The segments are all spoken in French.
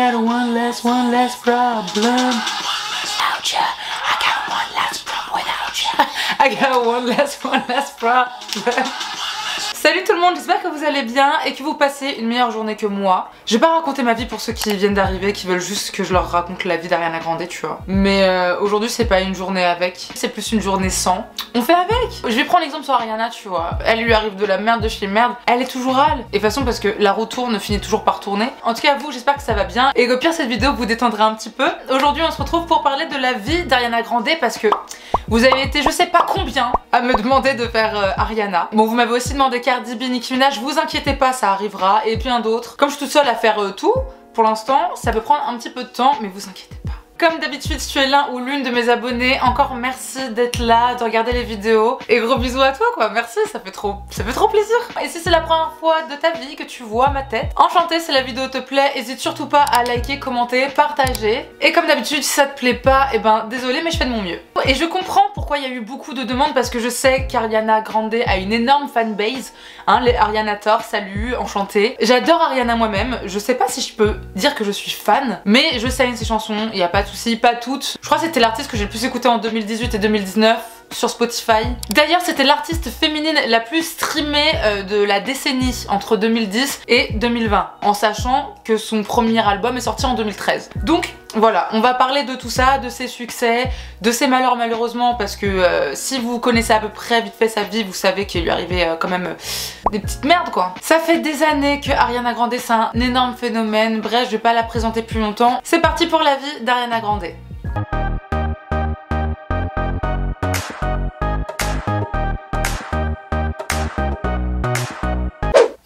got one less problem. Without ya, I got one less problem without ya. I got one less problem. Salut tout le monde, j'espère que vous allez bien et que vous passez une meilleure journée que moi. Je vais pas raconter ma vie pour ceux qui viennent d'arriver, qui veulent juste que je leur raconte la vie d'Ariana Grande, tu vois. Mais aujourd'hui c'est pas une journée avec, c'est plus une journée sans. On fait avec. Je vais prendre l'exemple sur Ariana, tu vois. Elle lui arrive de la merde de chez merde, elle est toujours elle. Et de toute façon parce que la roue tourne finit toujours par tourner. En tout cas vous, j'espère que ça va bien et qu'au pire cette vidéo vous détendra un petit peu. Aujourd'hui on se retrouve pour parler de la vie d'Ariana Grande parce que vous avez été je sais pas combien à me demander de faire Ariana. Bon vous m'avez aussi demandé Cardi B, Nicki Minaj, vous inquiétez pas, ça arrivera, et bien d'autres. Comme je suis toute seule à faire tout, pour l'instant, ça peut prendre un petit peu de temps, mais vous inquiétez pas. Comme d'habitude, si tu es l'un ou l'une de mes abonnés, encore merci d'être là, de regarder les vidéos. Et gros bisous à toi quoi, merci, ça fait trop plaisir. Et si c'est la première fois de ta vie que tu vois ma tête, enchantée, si la vidéo te plaît, n'hésite surtout pas à liker, commenter, partager. Et comme d'habitude, si ça te plaît pas, et ben désolé mais je fais de mon mieux. Et je comprends pourquoi il y a eu beaucoup de demandes parce que je sais qu'Ariana Grande a une énorme fanbase. Hein, les Arianator, salut, enchantée. J'adore Ariana moi-même, je sais pas si je peux dire que je suis fan, mais je sais ses chansons, il y a pas de soucis, pas toutes. Je crois que c'était l'artiste que j'ai le plus écouté en 2018 et 2019 sur Spotify. D'ailleurs c'était l'artiste féminine la plus streamée de la décennie entre 2010 et 2020, en sachant que son premier album est sorti en 2013. Donc voilà, on va parler de tout ça, de ses succès, de ses malheurs malheureusement, parce que si vous connaissez à peu près vite fait sa vie, vous savez qu'il lui arrivait quand même des petites merdes quoi. Ça fait des années que Ariana Grande c'est un énorme phénomène, bref je vais pas la présenter plus longtemps. C'est parti pour la vie d'Ariana Grande.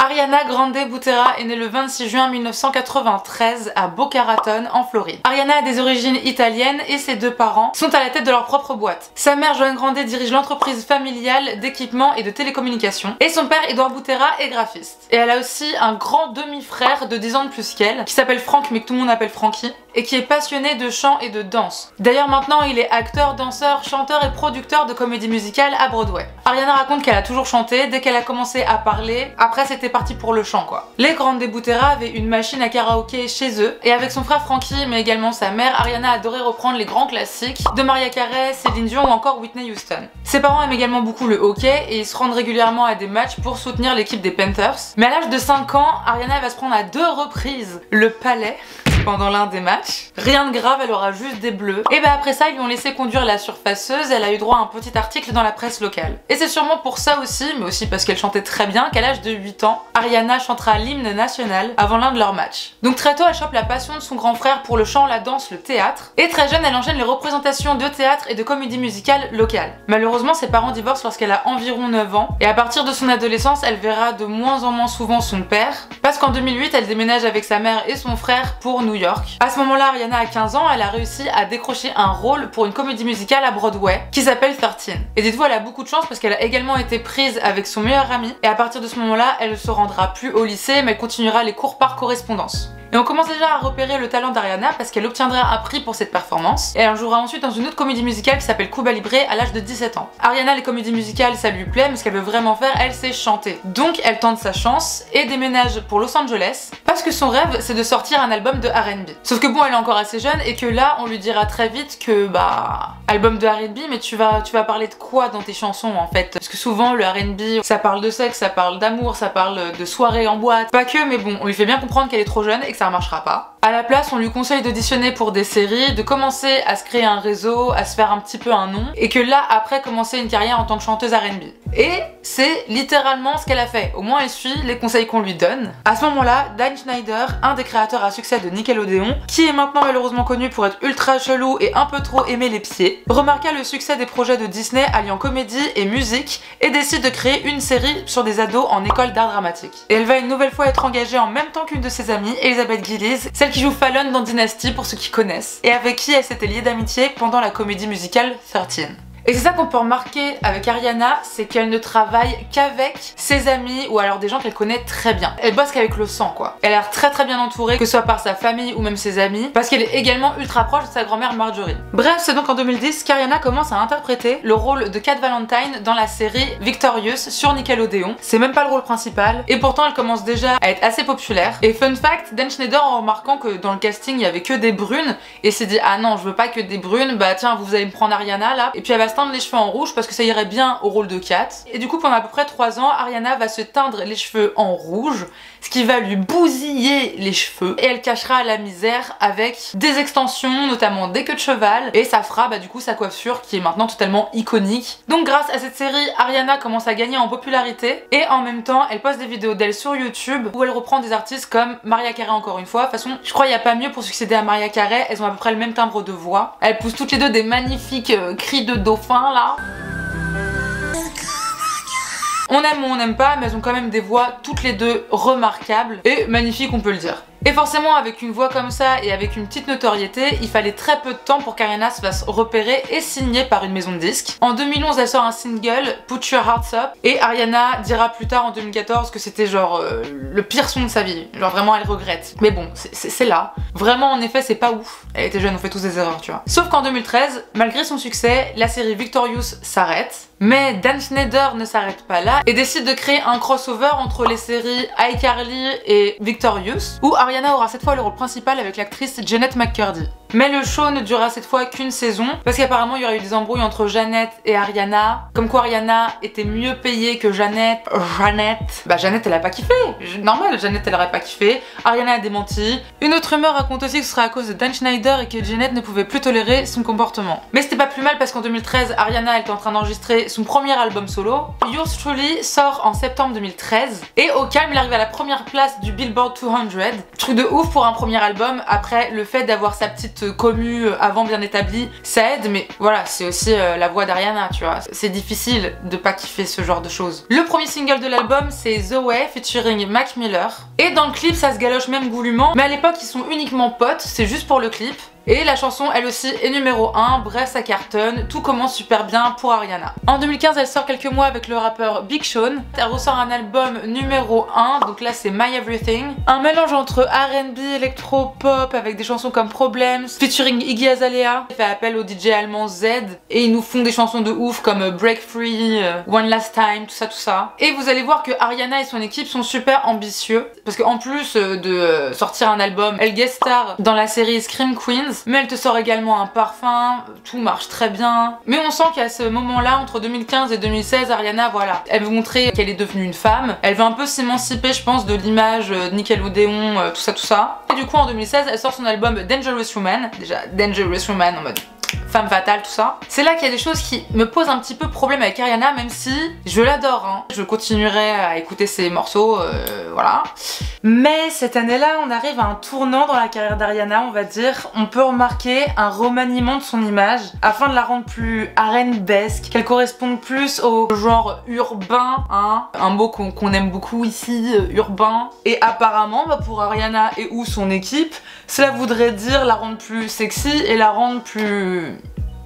Ariana Grande Butera est née le 26 juin 1993 à Boca Raton en Floride. Ariana a des origines italiennes et ses deux parents sont à la tête de leur propre boîte. Sa mère Joan Grande dirige l'entreprise familiale d'équipement et de télécommunications et son père Edouard Butera est graphiste. Et elle a aussi un grand demi-frère de 10 ans de plus qu'elle qui s'appelle Frank mais que tout le monde appelle Frankie et qui est passionné de chant et de danse. D'ailleurs maintenant il est acteur, danseur, chanteur et producteur de comédie musicale à Broadway. Ariana raconte qu'elle a toujours chanté dès qu'elle a commencé à parler, après c'était parti pour le chant quoi. Les Grande Butera avaient une machine à karaoké chez eux et avec son frère Frankie mais également sa mère, Ariana adorait reprendre les grands classiques de Mariah Carey, Céline Dion ou encore Whitney Houston. Ses parents aiment également beaucoup le hockey et ils se rendent régulièrement à des matchs pour soutenir l'équipe des Panthers. Mais à l'âge de 5 ans, Ariana va se prendre à 2 reprises le palais pendant l'un des matchs. Rien de grave, elle aura juste des bleus. Et bah après ça, ils lui ont laissé conduire la surfaceuse, elle a eu droit à un petit article dans la presse locale. Et c'est sûrement pour ça aussi, mais aussi parce qu'elle chantait très bien, qu'à l'âge de 8 ans, Ariana chantera l'hymne national avant l'un de leurs matchs. Donc très tôt, elle chope la passion de son grand frère pour le chant, la danse, le théâtre. Et très jeune, elle enchaîne les représentations de théâtre et de comédie musicale locale. Malheureusement, ses parents divorcent lorsqu'elle a environ 9 ans. Et à partir de son adolescence, elle verra de moins en moins souvent son père. Parce qu'en 2008, elle déménage avec sa mère et son frère pour New York. À ce moment-là, Ariana a 15 ans, elle a réussi à décrocher un rôle pour une comédie musicale à Broadway qui s'appelle 13. Et dites-vous, elle a beaucoup de chance parce qu'elle a également été prise avec son meilleur ami et à partir de ce moment-là, elle ne se rendra plus au lycée mais elle continuera les cours par correspondance. Et on commence déjà à repérer le talent d'Ariana parce qu'elle obtiendra un prix pour cette performance et elle jouera ensuite dans une autre comédie musicale qui s'appelle Cuba Libre à l'âge de 17 ans. Ariana, les comédies musicales ça lui plaît mais ce qu'elle veut vraiment faire, elle sait chanter. Donc elle tente sa chance et déménage pour Los Angeles parce que son rêve c'est de sortir un album de R&B. Sauf que bon, elle est encore assez jeune et que là on lui dira très vite que bah album de R&B mais tu vas parler de quoi dans tes chansons en fait? Parce que souvent le R&B ça parle de sexe, ça parle d'amour, ça parle de soirée en boîte, pas que mais bon on lui fait bien comprendre qu'elle est trop jeune et que ça marchera pas. À la place, on lui conseille d'auditionner pour des séries, de commencer à se créer un réseau, à se faire un petit peu un nom, et que là, après, commencer une carrière en tant que chanteuse R&B. Et c'est littéralement ce qu'elle a fait. Au moins, elle suit les conseils qu'on lui donne. À ce moment-là, Dan Schneider, un des créateurs à succès de Nickelodeon, qui est maintenant malheureusement connu pour être ultra chelou et un peu trop aimer les pieds, remarqua le succès des projets de Disney alliant comédie et musique et décide de créer une série sur des ados en école d'art dramatique. Et elle va une nouvelle fois être engagée en même temps qu'une de ses amies, Elizabeth Gillies, celle qui joue Fallon dans Dynasty pour ceux qui connaissent, et avec qui elle s'était liée d'amitié pendant la comédie musicale 13. Et c'est ça qu'on peut remarquer avec Ariana, c'est qu'elle ne travaille qu'avec ses amis ou alors des gens qu'elle connaît très bien. Elle bosse qu'avec le sang quoi. Elle a l'air très bien entourée, que ce soit par sa famille ou même ses amis, parce qu'elle est également ultra proche de sa grand-mère Marjorie. Bref, c'est donc en 2010 qu'Ariana commence à interpréter le rôle de Cat Valentine dans la série Victorious sur Nickelodeon. C'est même pas le rôle principal, et pourtant elle commence déjà à être assez populaire. Et fun fact, Dan Schneider, en remarquant que dans le casting il y avait que des brunes, et s'est dit ah non je veux pas que des brunes, bah tiens vous allez me prendre Ariana là, et puis elle va se teindre les cheveux en rouge parce que ça irait bien au rôle de Cat. Et du coup pendant à peu près 3 ans, Ariana va se teindre les cheveux en rouge, ce qui va lui bousiller les cheveux, et elle cachera la misère avec des extensions, notamment des queues de cheval, et ça fera bah du coup sa coiffure qui est maintenant totalement iconique. Donc grâce à cette série, Ariana commence à gagner en popularité, et en même temps elle poste des vidéos d'elle sur YouTube où elle reprend des artistes comme Mariah Carey encore une fois. De toute façon je crois qu'il n'y a pas mieux pour succéder à Mariah Carey, elles ont à peu près le même timbre de voix. Elles poussent toutes les deux des magnifiques cris de dauphin là. On aime ou on n'aime pas, mais elles ont quand même des voix toutes les deux remarquables et magnifiques on peut le dire. Et forcément avec une voix comme ça et avec une petite notoriété, il fallait très peu de temps pour qu'Ariana se fasse repérer et signer par une maison de disques. En 2011 elle sort un single, Put Your Hearts Up, et Ariana dira plus tard en 2014 que c'était genre le pire son de sa vie, genre vraiment elle regrette. Mais bon, c'est là. Vraiment en effet c'est pas ouf. Elle était jeune, on fait tous des erreurs tu vois. Sauf qu'en 2013, malgré son succès, la série Victorious s'arrête. Mais Dan Schneider ne s'arrête pas là et décide de créer un crossover entre les séries iCarly et Victorious, où Ariana aura cette fois le rôle principal avec l'actrice Jennette McCurdy. Mais le show ne durera cette fois qu'une saison, parce qu'apparemment il y aurait eu des embrouilles entre Jannette et Ariana, comme quoi Ariana était mieux payée que Jannette. Bah Jannette elle a pas kiffé, normal, Jannette elle aurait pas kiffé, Ariana a démenti. Une autre rumeur raconte aussi que ce serait à cause de Dan Schneider et que Jannette ne pouvait plus tolérer son comportement. Mais c'était pas plus mal parce qu'en 2013, Ariana elle était en train d'enregistrer son premier album solo. Yours Truly sort en septembre 2013, et au calme il arrive à la première place du Billboard 200. Truc de ouf pour un premier album. Après, le fait d'avoir sa petite commu avant bien établie, ça aide, mais voilà, c'est aussi la voix d'Ariana, tu vois. C'est difficile de pas kiffer ce genre de choses. Le premier single de l'album, c'est The Way featuring Mac Miller. Et dans le clip, ça se galoche même goulûment, mais à l'époque, ils sont uniquement potes, c'est juste pour le clip. Et la chanson elle aussi est numéro 1, bref ça cartonne, tout commence super bien pour Ariana. En 2015 elle sort quelques mois avec le rappeur Big Sean, elle ressort un album numéro 1, donc là c'est My Everything. Un mélange entre R&B, électro, pop avec des chansons comme Problems, featuring Iggy Azalea. Il fait appel au DJ allemand Z et ils nous font des chansons de ouf comme Break Free, One Last Time, tout ça. Et vous allez voir que Ariana et son équipe sont super ambitieux, parce qu'en plus de sortir un album, elle guest star dans la série Scream Queens. Mais elle te sort également un parfum, tout marche très bien. Mais on sent qu'à ce moment-là, entre 2015 et 2016, Ariana, voilà, elle veut montrer qu'elle est devenue une femme. Elle veut un peu s'émanciper, je pense, de l'image Nickelodeon, tout ça. Et du coup, en 2016, elle sort son album Dangerous Woman. Déjà, Dangerous Woman en mode femme fatale, tout ça. C'est là qu'il y a des choses qui me posent un petit peu problème avec Ariana, même si je l'adore, hein. Je continuerai à écouter ses morceaux, voilà. Mais cette année-là, on arrive à un tournant dans la carrière d'Ariana, on va dire. On peut remarquer un remaniement de son image afin de la rendre plus R&B-esque, qu'elle corresponde plus au genre urbain, hein. Un mot qu'on aime beaucoup ici, urbain. Et apparemment, bah, pour Ariana et ou son équipe, cela voudrait dire la rendre plus sexy et la rendre plus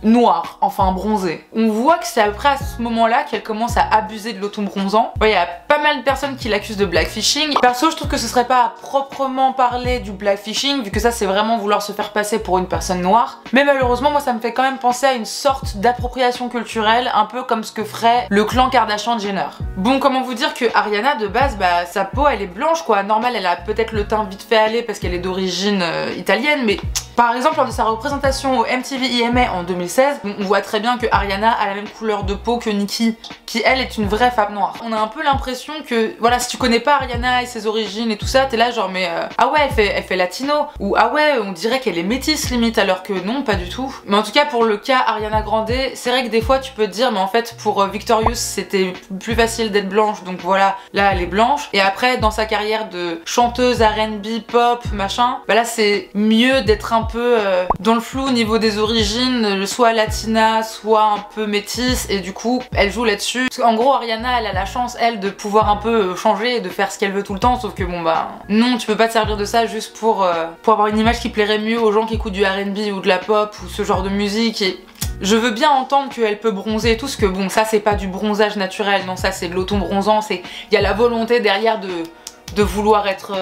noire, enfin bronzée. On voit que c'est à peu près à ce moment-là qu'elle commence à abuser de l'auto-bronzant. Il y a pas mal de personnes qui l'accusent de blackfishing. Perso, je trouve que ce serait pas à proprement parler du blackfishing, vu que ça c'est vraiment vouloir se faire passer pour une personne noire. Mais malheureusement, moi ça me fait quand même penser à une sorte d'appropriation culturelle, un peu comme ce que ferait le clan Kardashian-Jenner. Bon, comment vous dire que Ariana de base, bah sa peau elle est blanche quoi. Normal, elle a peut-être le teint vite fait aller parce qu'elle est d'origine italienne, mais par exemple lors de sa représentation au MTV EMA en 2016, on voit très bien que Ariana a la même couleur de peau que Nicki, qui elle est une vraie femme noire. On a un peu l'impression que, voilà, si tu connais pas Ariana et ses origines et tout ça, t'es là genre mais ah ouais elle fait latino, ou ah ouais on dirait qu'elle est métisse limite, alors que non, pas du tout. Mais en tout cas pour le cas Ariana Grande, c'est vrai que des fois tu peux te dire mais en fait pour Victorious c'était plus facile d'être blanche, donc voilà, là elle est blanche. Et après dans sa carrière de chanteuse R&B pop machin, bah là c'est mieux d'être un peu dans le flou au niveau des origines, soit latina, soit un peu métisse, et du coup elle joue là-dessus. En gros Ariana elle a la chance elle de pouvoir un peu changer et de faire ce qu'elle veut tout le temps, sauf que bon bah non, tu peux pas te servir de ça juste pour avoir une image qui plairait mieux aux gens qui écoutent du R&B ou de la pop ou ce genre de musique. Et Je veux bien entendre qu'elle peut bronzer et tout, ce que bon, ça c'est pas du bronzage naturel, non, ça c'est de l'auto-bronzant, il y a la volonté derrière de vouloir être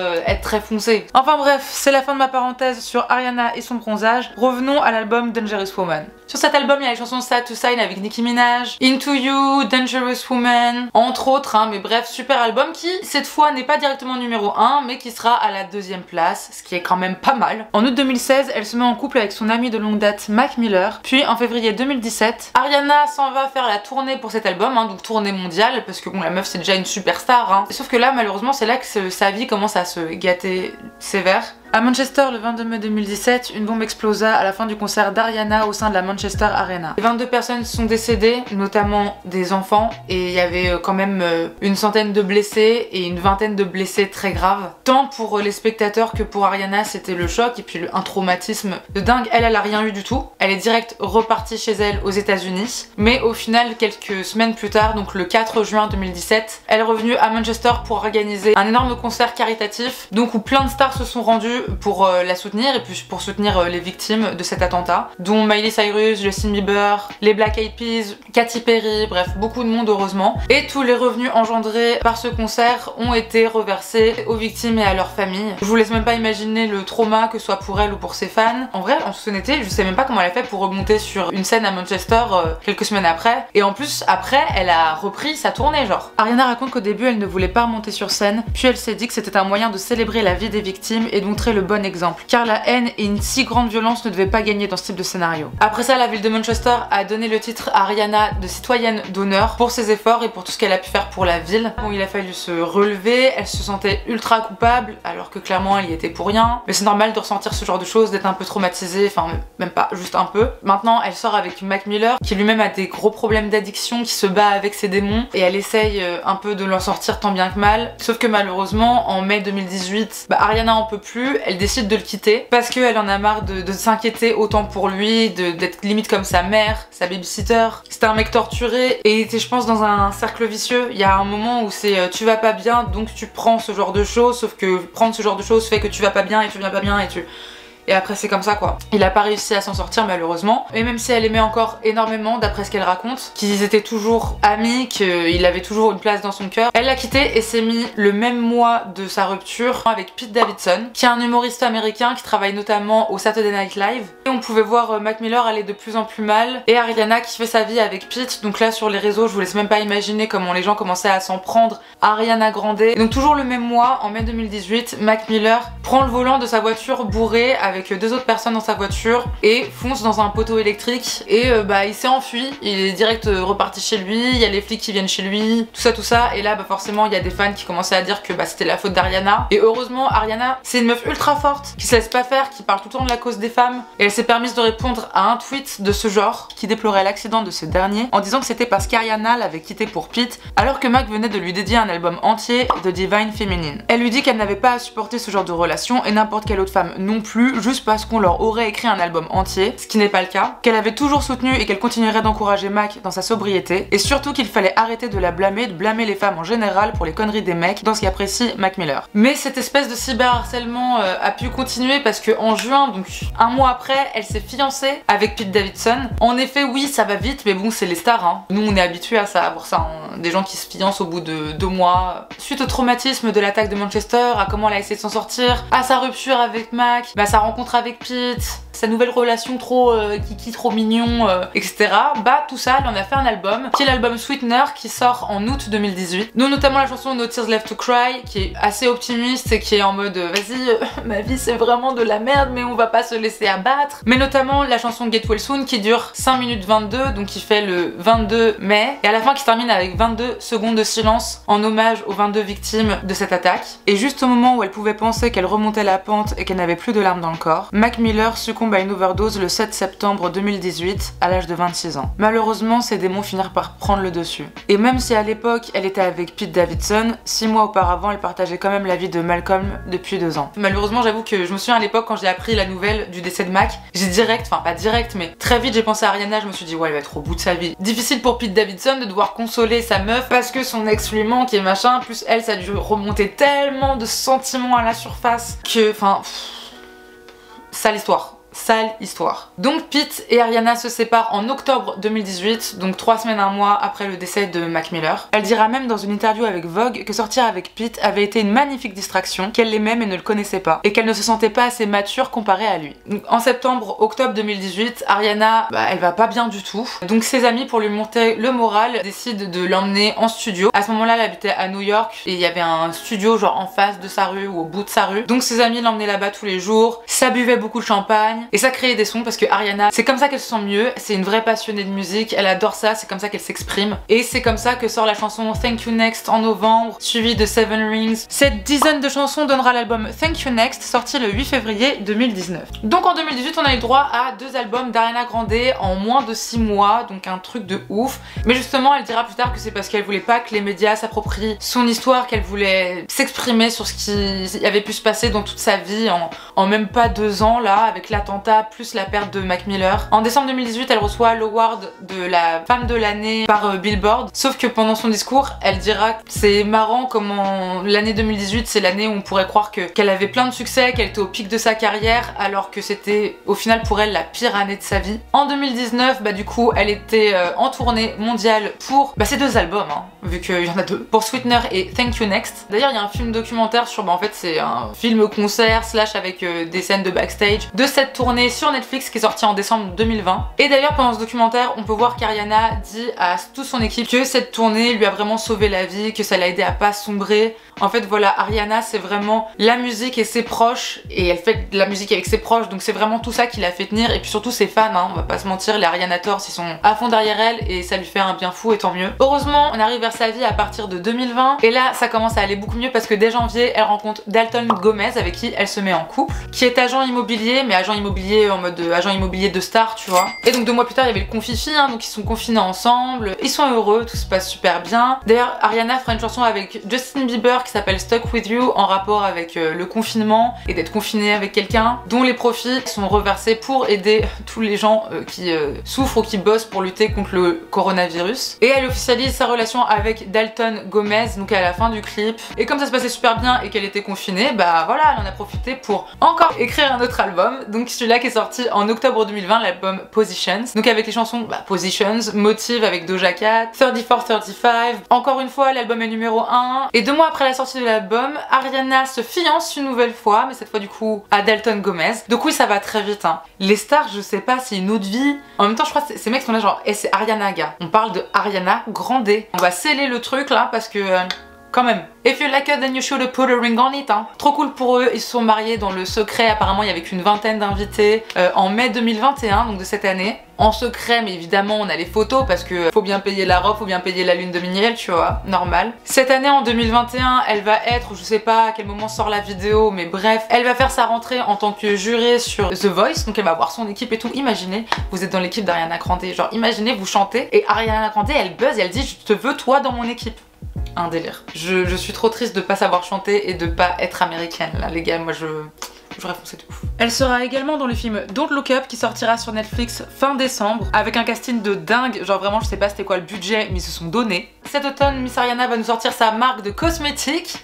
très foncé. Enfin bref, c'est la fin de ma parenthèse sur Ariana et son bronzage. Revenons à l'album Dangerous Woman. Sur cet album, il y a les chansons Sad to Sign avec Nicki Minaj, Into You, Dangerous Woman, entre autres, hein, mais bref, super album qui, cette fois, n'est pas directement numéro 1, mais qui sera à la 2e place, ce qui est quand même pas mal. En août 2016, elle se met en couple avec son ami de longue date, Mac Miller, puis en février 2017, Ariana s'en va faire la tournée pour cet album, hein, donc tournée mondiale, parce que bon, la meuf c'est déjà une superstar, hein. Sauf que là, malheureusement, c'est là que sa vie commence à se gâter sévère. À Manchester, le 22 mai 2017, une bombe explosa à la fin du concert d'Ariana au sein de la Manchester Arena. 22 personnes sont décédées, notamment des enfants, et il y avait quand même une centaine de blessés et une vingtaine de blessés très graves. Tant pour les spectateurs que pour Ariana, c'était le choc et puis un traumatisme de dingue. Elle a rien eu du tout. Elle est direct repartie chez elle aux États-Unis, mais au final, quelques semaines plus tard, donc le 4 juin 2017, elle est revenue à Manchester pour organiser un énorme concert caritatif, donc où plein de stars se sont rendues pour la soutenir et puis pour soutenir les victimes de cet attentat, dont Miley Cyrus, Justin Bieber, les Black Eyed Peas, Katy Perry, bref beaucoup de monde heureusement. Et tous les revenus engendrés par ce concert ont été reversés aux victimes et à leurs familles. Je vous laisse même pas imaginer le trauma que ce soit pour elle ou pour ses fans. En vrai, en toute honnêteté, je sais même pas comment elle a fait pour remonter sur une scène à Manchester quelques semaines après. Et en plus, après, elle a repris sa tournée genre. Ariana raconte qu'au début, elle ne voulait pas remonter sur scène, puis elle s'est dit que c'était un moyen de célébrer la vie des victimes et de montrer le bon exemple, car la haine et une si grande violence ne devaient pas gagner dans ce type de scénario. Après ça, la ville de Manchester a donné le titre à Ariana de citoyenne d'honneur pour ses efforts et pour tout ce qu'elle a pu faire pour la ville. Bon, il a fallu se relever, elle se sentait ultra coupable, alors que clairement elle y était pour rien, mais c'est normal de ressentir ce genre de choses, d'être un peu traumatisée, enfin même pas, juste un peu. Maintenant, elle sort avec Mac Miller, qui lui-même a des gros problèmes d'addiction, qui se bat avec ses démons, et elle essaye un peu de l'en sortir tant bien que mal, sauf que malheureusement, en mai 2018, Ariana en peut plus, elle décide de le quitter parce qu'elle en a marre de s'inquiéter autant pour lui, d'être limite comme sa mère, sa babysitter. C'était un mec torturé et il était je pense dans un cercle vicieux. Il y a un moment où c'est tu vas pas bien donc tu prends ce genre de choses, sauf que prendre ce genre de choses fait que tu vas pas bien et tu viens pas bien et tu... Et après c'est comme ça quoi. Il a pas réussi à s'en sortir malheureusement. Et même si elle aimait encore énormément d'après ce qu'elle raconte, qu'ils étaient toujours amis, qu'il avait toujours une place dans son cœur, elle l'a quitté et s'est mis le même mois de sa rupture avec Pete Davidson, qui est un humoriste américain qui travaille notamment au Saturday Night Live. Et on pouvait voir Mac Miller aller de plus en plus mal et Ariana qui fait sa vie avec Pete. Donc là sur les réseaux je vous laisse même pas imaginer comment les gens commençaient à s'en prendre à Ariana Grande. Et donc toujours le même mois, en mai 2018, Mac Miller prend le volant de sa voiture bourrée avec 2 autres personnes dans sa voiture et fonce dans un poteau électrique et il s'est enfui, il est direct reparti chez lui, il y a les flics qui viennent chez lui, tout ça et là forcément il y a des fans qui commençaient à dire que c'était la faute d'Ariana et heureusement Ariana c'est une meuf ultra forte qui se laisse pas faire, qui parle tout le temps de la cause des femmes et elle s'est permise de répondre à un tweet de ce genre qui déplorait l'accident de ce dernier en disant que c'était parce qu'Ariana l'avait quitté pour Pete alors que Mac venait de lui dédier un album entier de Divine Feminine. Elle lui dit qu'elle n'avait pas à supporter ce genre de relation et n'importe quelle autre femme non plus, juste parce qu'on leur aurait écrit un album entier, ce qui n'est pas le cas, qu'elle avait toujours soutenu et qu'elle continuerait d'encourager Mac dans sa sobriété, et surtout qu'il fallait arrêter de la blâmer, de blâmer les femmes en général pour les conneries des mecs, dans ce qu'apprécie Mac Miller. Mais cette espèce de cyberharcèlement a pu continuer parce que en juin, donc un mois après, elle s'est fiancée avec Pete Davidson. En effet, oui, ça va vite, mais bon, c'est les stars, hein. Nous, on est habitués à ça, pour ça, hein. Des gens qui se fiancent au bout de 2 mois. Suite au traumatisme de l'attaque de Manchester, à comment elle a essayé de s'en sortir, à sa rupture avec Mac, sa rencontre avec Pete, sa nouvelle relation trop kiki, trop mignon, etc. Tout ça, elle en a fait un album, qui est l'album Sweetener, qui sort en août 2018. Nous, notamment la chanson No Tears Left to Cry, qui est assez optimiste et qui est en mode vas-y, ma vie c'est vraiment de la merde, mais on va pas se laisser abattre. Mais notamment la chanson Get Well Soon, qui dure 5 minutes 22, donc qui fait le 22 mai, et à la fin qui se termine avec 22 secondes de silence en hommage aux 22 victimes de cette attaque. Et juste au moment où elle pouvait penser qu'elle remontait la pente et qu'elle n'avait plus de larmes dans le corps, Mac Miller succombe à une overdose le 7 septembre 2018 à l'âge de 26 ans. Malheureusement, ses démons finirent par prendre le dessus. Et même si à l'époque elle était avec Pete Davidson, 6 mois auparavant elle partageait quand même la vie de Malcolm depuis 2 ans. Malheureusement, j'avoue que je me souviens à l'époque quand j'ai appris la nouvelle du décès de Mac, j'ai direct, enfin pas direct, mais très vite j'ai pensé à Ariana, je me suis dit ouais, elle va être au bout de sa vie. Difficile pour Pete Davidson de devoir consoler sa meuf parce que son ex lui manque et machin, plus elle ça a dû remonter tellement de sentiments à la surface que, enfin, sale histoire. sale histoire. Donc Pete et Ariana se séparent en octobre 2018, donc 3 semaines, un mois après le décès de Mac Miller. Elle dira même dans une interview avec Vogue que sortir avec Pete avait été une magnifique distraction, qu'elle l'aimait mais ne le connaissait pas, et qu'elle ne se sentait pas assez mature comparée à lui. Donc, en septembre-octobre 2018, Ariana, elle va pas bien du tout. Donc ses amis, pour lui monter le moral, décident de l'emmener en studio. À ce moment-là, elle habitait à New York et il y avait un studio genre en face de sa rue ou au bout de sa rue. Donc ses amis l'emmenaient là-bas tous les jours, ça buvait beaucoup de champagne et ça créait des sons parce que Ariana, c'est comme ça qu'elle se sent mieux, c'est une vraie passionnée de musique, elle adore ça, c'est comme ça qu'elle s'exprime. Et c'est comme ça que sort la chanson Thank You Next en novembre, suivie de Seven Rings. Cette dizaine de chansons donnera l'album Thank You Next, sorti le 8 février 2019. Donc en 2018, on a eu le droit à 2 albums d'Ariana Grande en moins de 6 mois, donc un truc de ouf. Mais justement, elle dira plus tard que c'est parce qu'elle voulait pas que les médias s'approprient son histoire, qu'elle voulait s'exprimer sur ce qui avait pu se passer dans toute sa vie en même pas 2 ans là, avec l'attentat plus la perte de Mac Miller. En décembre 2018, elle reçoit l'award de la femme de l'année par Billboard, sauf que pendant son discours, elle dira que c'est marrant comment l'année 2018 c'est l'année où on pourrait croire qu'elle avait plein de succès, qu'elle était au pic de sa carrière, alors que c'était au final pour elle la pire année de sa vie. En 2019, du coup, elle était en tournée mondiale pour ces 2 albums, hein, vu qu'il y en a 2, pour Sweetener et Thank You Next. D'ailleurs, il y a un film documentaire sur, en fait, c'est un film concert slash avec des scènes de backstage de cette tournée sur Netflix qui est sortie en décembre 2020. Et d'ailleurs, pendant ce documentaire, on peut voir qu'Ariana dit à toute son équipe que cette tournée lui a vraiment sauvé la vie, que ça l'a aidé à pas sombrer. En fait, voilà, Ariana, c'est vraiment la musique et ses proches, et elle fait de la musique avec ses proches, donc c'est vraiment tout ça qui l'a fait tenir, et puis surtout ses fans, hein, on va pas se mentir, les Arianators, ils sont à fond derrière elle, et ça lui fait un bien fou, et tant mieux. Heureusement, on arrive vers sa vie à partir de 2020, et là, ça commence à aller beaucoup mieux, parce que dès janvier, elle rencontre Dalton Gomez, avec qui elle se met en couple, qui est agent immobilier, mais agent immobilier en mode agent immobilier de star, tu vois. Et donc 2 mois plus tard, il y avait le confifi, hein, donc ils sont confinés ensemble, ils sont heureux, tout se passe super bien. D'ailleurs, Ariana fera une chanson avec Justin Bieber qui s'appelle Stuck With You, en rapport avec le confinement et d'être confiné avec quelqu'un, dont les profits sont reversés pour aider tous les gens qui souffrent ou qui bossent pour lutter contre le coronavirus. Et elle officialise sa relation avec Dalton Gomez, donc à la fin du clip. Et comme ça se passait super bien et qu'elle était confinée, voilà, elle en a profité pour encore écrire un autre album, donc celui-là qui est sorti en octobre 2020, l'album Positions, donc avec les chansons Positions, Motive avec Doja Cat, 34-35, encore une fois l'album est numéro 1, et 2 mois après la sortie de l'album, Ariana se fiance une nouvelle fois, mais cette fois du coup à Dalton Gomez. Donc oui, ça va très vite, hein. Les stars, je sais pas, c'est une autre vie. En même temps, je crois que ces mecs sont là genre, c'est Ariana, gars. On parle de Ariana Grande. On va sceller le truc là parce que quand même. If you like it, then you should put a ring on it, hein. Trop cool pour eux, ils se sont mariés dans le secret, apparemment il y avait qu'une vingtaine d'invités en mai 2021, donc de cette année. En secret, mais évidemment on a les photos parce que faut bien payer la robe, faut bien payer la lune de miel, tu vois, normal. Cette année en 2021, elle va être, je sais pas à quel moment sort la vidéo, mais bref, elle va faire sa rentrée en tant que jurée sur The Voice, donc elle va voir son équipe et tout. Imaginez, vous êtes dans l'équipe d'Ariana Grande, genre imaginez vous chantez et Ariana Grande elle buzz et elle dit je te veux toi dans mon équipe. Un délire. Je suis trop triste de pas savoir chanter et de pas être américaine là les gars, moi j'aurais foncé de ouf. Elle sera également dans le film Don't Look Up qui sortira sur Netflix fin décembre avec un casting de dingue, genre vraiment je sais pas c'était quoi le budget mais ils se sont donnés. Cet automne, Miss Ariana va nous sortir sa marque de cosmétiques,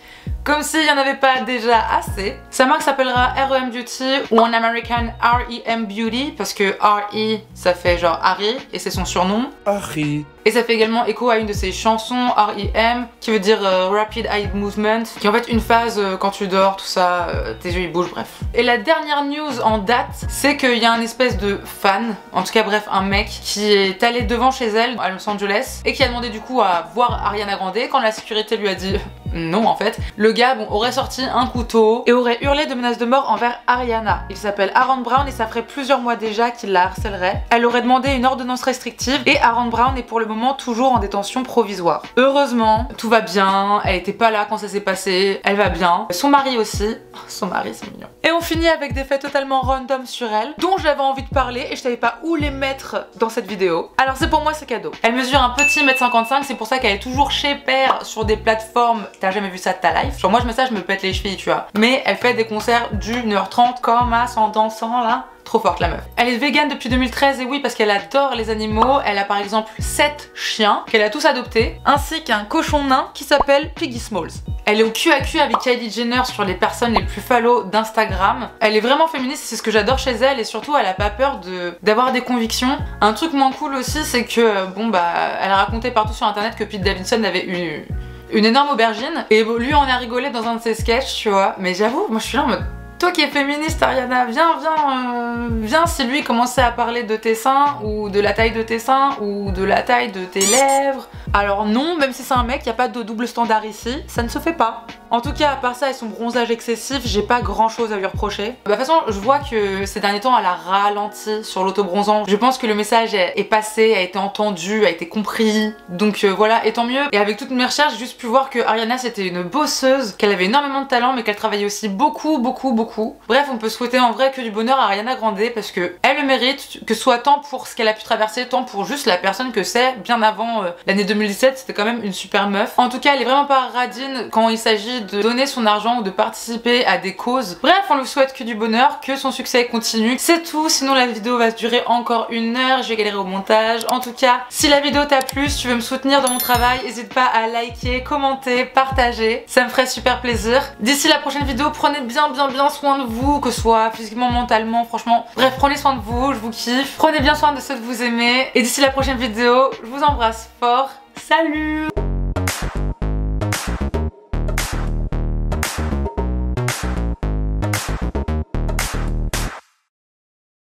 comme s'il n'y en avait pas déjà assez. Sa marque s'appellera REM Beauty ou en American REM Beauty parce que RE ça fait genre Harry et c'est son surnom. Harry. Et ça fait également écho à une de ses chansons, REM, qui veut dire Rapid Eye Movement, qui est en fait une phase quand tu dors, tout ça, tes yeux ils bougent, bref. Et la dernière news en date, c'est qu'il y a un espèce de fan, en tout cas bref, un mec, qui est allé devant chez elle, à Los Angeles, et qui a demandé du coup à voir Ariana Grande. Quand la sécurité lui a dit non en fait, le gars aurait sorti un couteau et aurait hurlé de menaces de mort envers Ariana. Il s'appelle Aaron Brown et ça ferait plusieurs mois déjà qu'il la harcèlerait. Elle aurait demandé une ordonnance restrictive et Aaron Brown est pour le moment toujours en détention provisoire. Heureusement, tout va bien, elle était pas là quand ça s'est passé, elle va bien. Son mari aussi, son mari c'est mignon. Et on finit avec des faits totalement random sur elle, dont j'avais envie de parler et je savais pas où les mettre dans cette vidéo. Alors c'est pour moi c'est cadeau. Elle mesure un petit 1m55, c'est pour ça qu'elle est toujours chez Père sur des plateformes. T'as jamais vu ça de ta life? Genre moi je mets ça, je me pète les chevilles tu vois. Mais elle fait des concerts d'1h30 comme as en dansant là. Trop forte la meuf. Elle est végane depuis 2013 et oui parce qu'elle adore les animaux. Elle a par exemple 7 chiens qu'elle a tous adoptés ainsi qu'un cochon nain qui s'appelle Piggy Smalls. Elle est au cul à cul avec Kylie Jenner sur les personnes les plus follow d'Instagram. Elle est vraiment féministe, c'est ce que j'adore chez elle, et surtout elle a pas peur d'avoir des convictions. Un truc moins cool aussi, c'est que bon bah elle a raconté partout sur internet que Pete Davidson avait eu une énorme aubergine, et lui en a rigolé dans un de ses sketchs, tu vois. Mais j'avoue, moi je suis là en mode, toi qui es féministe, Ariana, viens si lui commençait à parler de tes seins, ou de la taille de tes seins, ou de la taille de tes lèvres. Alors non, même si c'est un mec, y a pas de double standard ici, ça ne se fait pas. En tout cas, à part ça et son bronzage excessif, j'ai pas grand chose à lui reprocher. Bah, de toute façon, je vois que ces derniers temps, elle a ralenti sur l'autobronzant. Je pense que le message est passé, a été entendu, a été compris. Donc voilà, et tant mieux. Et avec toutes mes recherches, j'ai juste pu voir que Ariana c'était une bosseuse, qu'elle avait énormément de talent, mais qu'elle travaillait aussi beaucoup. Bref, on peut souhaiter en vrai que du bonheur à Ariana Grande, parce que elle le mérite, que ce soit tant pour ce qu'elle a pu traverser, tant pour juste la personne que c'est. Bien avant l'année 2017, c'était quand même une super meuf. En tout cas, elle est vraiment pas radine quand il s'agit de donner son argent ou de participer à des causes. Bref, on lui souhaite que du bonheur, que son succès continue. C'est tout, sinon la vidéo va se durer encore 1 heure, je vais galérer au montage. En tout cas, si la vidéo t'a plu, si tu veux me soutenir dans mon travail, n'hésite pas à liker, commenter, partager. Ça me ferait super plaisir. D'ici la prochaine vidéo, prenez bien soin de vous, que ce soit physiquement, mentalement, franchement. Bref, prenez soin de vous, je vous kiffe. Prenez bien soin de ceux que vous aimez. Et d'ici la prochaine vidéo, je vous embrasse fort. Salut!